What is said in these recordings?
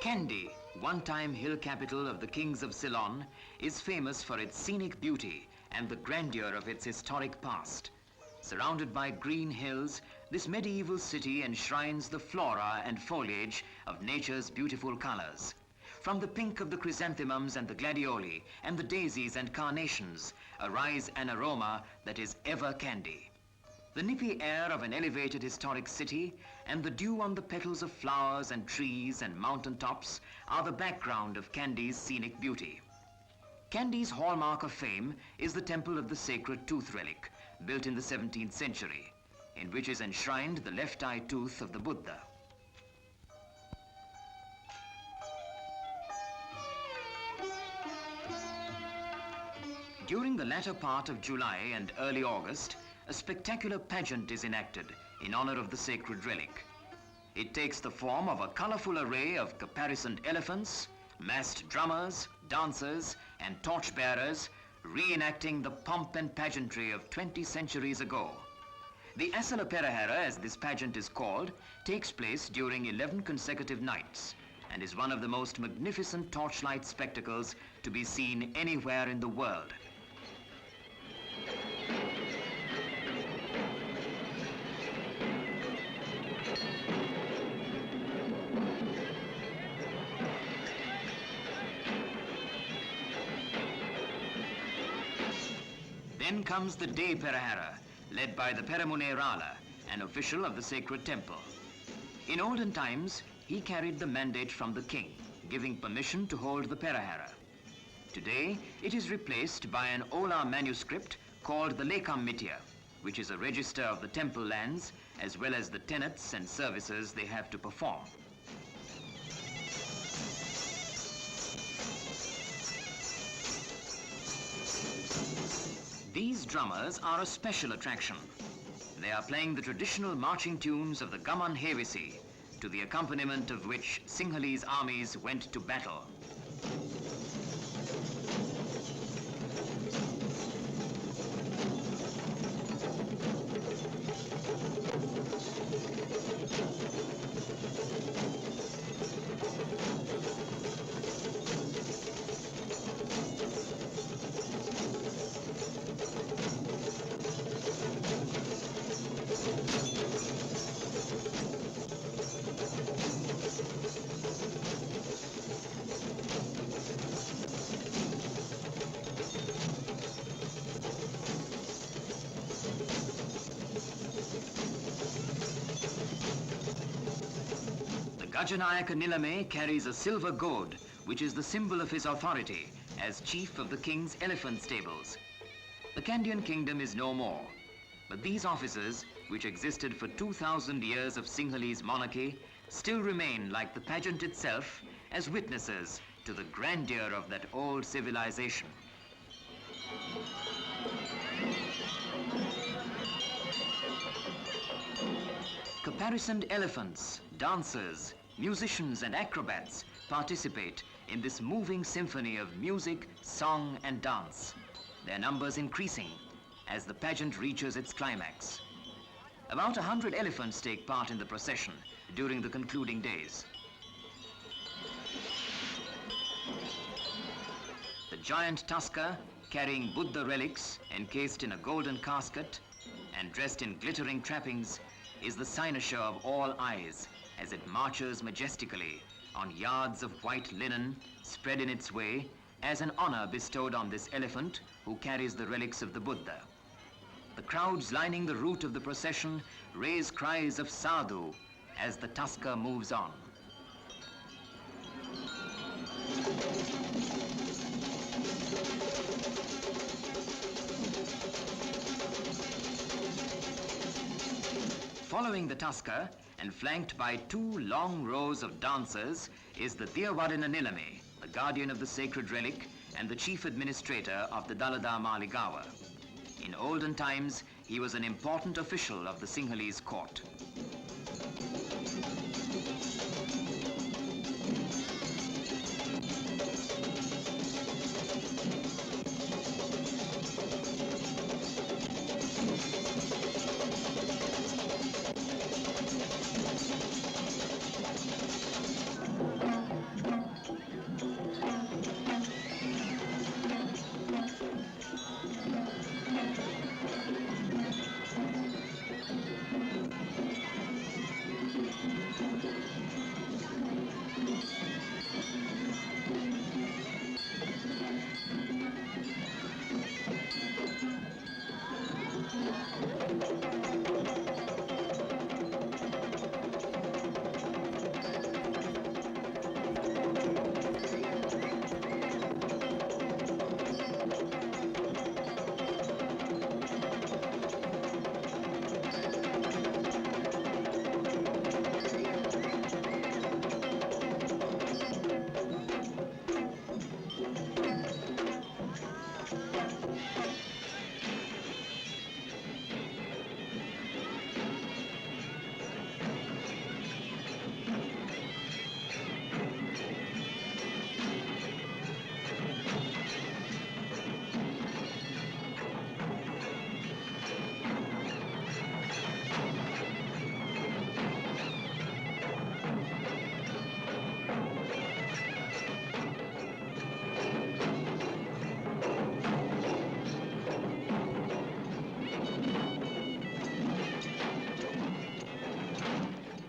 Kandy, one-time hill capital of the kings of Ceylon, is famous for its scenic beauty and the grandeur of its historic past. Surrounded by green hills, this medieval city enshrines the flora and foliage of nature's beautiful colors. From the pink of the chrysanthemums and the gladioli and the daisies and carnations arise an aroma that is ever candy. The nippy air of an elevated historic city and the dew on the petals of flowers and trees and mountain tops are the background of Kandy's scenic beauty. Kandy's hallmark of fame is the temple of the sacred tooth relic, built in the 17th century, in which is enshrined the left eye tooth of the Buddha. During the latter part of July and early August, a spectacular pageant is enacted in honor of the sacred relic. It takes the form of a colorful array of caparisoned elephants, masked drummers, dancers, and torchbearers, reenacting the pomp and pageantry of 20 centuries ago. The Esala Perahera, as this pageant is called, takes place during 11 consecutive nights and is one of the most magnificent torchlight spectacles to be seen anywhere in the world. Then comes the day Perahera, led by the Paramunerala, an official of the sacred temple. In olden times, he carried the mandate from the king, giving permission to hold the Perahera. Today, it is replaced by an Ola manuscript called the Lekam Mitya, which is a register of the temple lands, as well as the tenets and services they have to perform. These drummers are a special attraction. They are playing the traditional marching tunes of the Gaman Hevisi, to the accompaniment of which Sinhalese armies went to battle. Gajanayaka Nilame carries a silver gourd, which is the symbol of his authority as chief of the king's elephant stables. The Kandyan kingdom is no more, but these offices, which existed for 2,000 years of Sinhalese monarchy, still remain, like the pageant itself, as witnesses to the grandeur of that old civilization. Caparisoned elephants, dancers, musicians and acrobats participate in this moving symphony of music, song and dance, their numbers increasing as the pageant reaches its climax. About 100 elephants take part in the procession during the concluding days. The giant tusker, carrying Buddha relics encased in a golden casket and dressed in glittering trappings, is the cynosure of all eyes as it marches majestically on yards of white linen spread in its way as an honor bestowed on this elephant who carries the relics of the Buddha. The crowds lining the route of the procession raise cries of sadhu as the tusker moves on. Following the tusker and flanked by 2 long rows of dancers is the Diyavadina Nilame, the guardian of the sacred relic and the chief administrator of the Dalada Maligawa. In olden times, he was an important official of the Sinhalese court.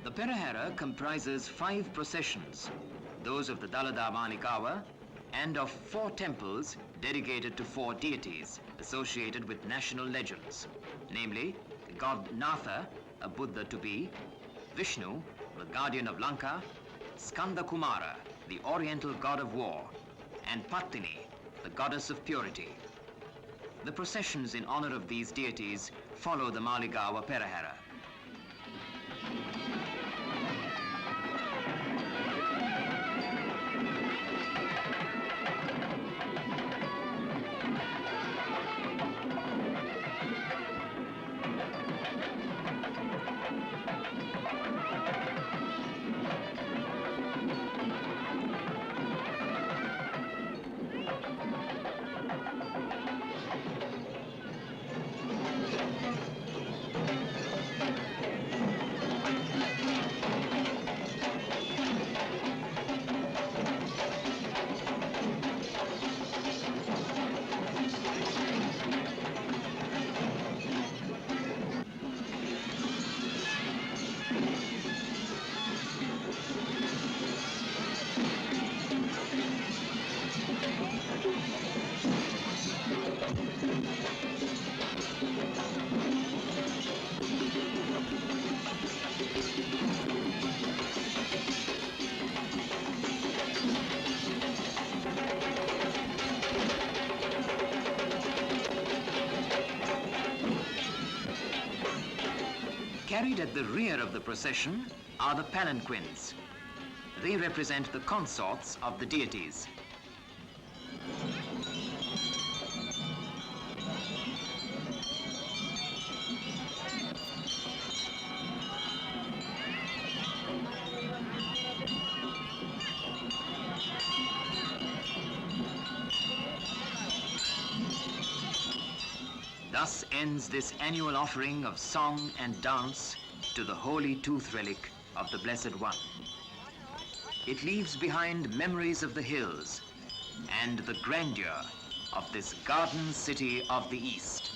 The Perahera comprises 5 processions, those of the Dalada Malikawa, and of 4 temples dedicated to 4 deities associated with national legends, namely the god Natha, a Buddha to be, Vishnu, the guardian of Lanka, Skanda Kumara, the oriental god of war, and Pattini, the goddess of purity. The processions in honor of these deities follow the Maligawa Perahera. Carried at the rear of the procession are the palanquins. They represent the consorts of the deities. Thus ends this annual offering of song and dance to the holy tooth relic of the Blessed One. It leaves behind memories of the hills and the grandeur of this garden city of the East.